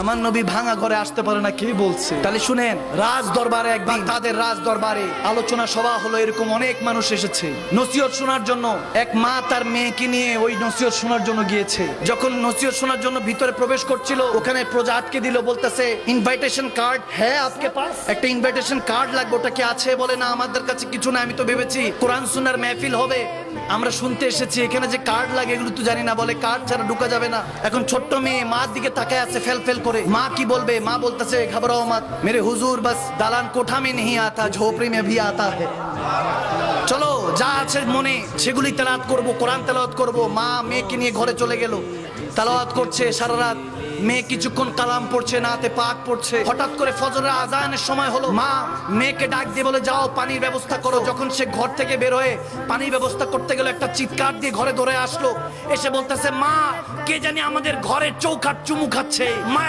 আমার নবী ভাঙা ঘরে আসতে পারে না, কে বলছে? তাহলে শুনেন, রাজ দরবারে একদিন তাদের রাজ দরবারে আলোচনা সভা হলো। এরকম অনেক মানুষ এসেছে নসিহত শোনার জন্য। এক মা তার মেয়েকে নিয়ে ওই নসিহত শোনার জন্য গিয়েছে। যখন নসিহত শোনার জন্য ভিতরে প্রবেশ করছিল, ওখানে প্রজা আটকে দিল, বলতেছে ইনভাইটেশন কার্ড হ্যাঁ আপকে পাস? একটা ইনভাইটেশন কার্ড লাগবে, ওটা কি আছে? বলে না, আমাদের কাছে কিছু না, আমি তো ভেবেছি কোরআন সুন্নাহর মেহফিল হবে, আমরা শুনতে এসেছি, এখানে যে কার্ড লাগে এগুলো তো জানি না। বলে কার্ড ছাড়া ঢুকা যাবে না। এখন ছোট্ট মেয়ে মার দিকে তাকায় আছে ফেল ফেল করে। মা কি বলবে? মা বলতেছে ঘবরাও মত মেরে হুজুর, বাস দালান কোঠা মে नहीं आता झोपड़ी में भी आता है। চলো যা আছে মনে সেগুলি তেলাওয়াত করব, কোরআন তেলাওয়াত করব। মা মেয়েকে নিয়ে ঘরে চলে গেল, তেলাওয়াত করছে সারা রাত। মেয়ে কিছুক্ষণ কালাম পড়ছে, নাতে পাক পড়ছে। হঠাৎ করে ফজরের আজানের সময় হলো। মা মেয়েকে ডাক দিয়ে বলে যাও পানির ব্যবস্থা করো। যখন সে ঘর থেকে বের হয়ে পানির ব্যবস্থা করতে গেল, একটা চিৎকার দিয়ে ঘরে দৌড়ে আসলো। এসে বলতেছে মা, কে জানি আমাদের ঘরের চৌকাঠ চুমু খাচ্ছে। মা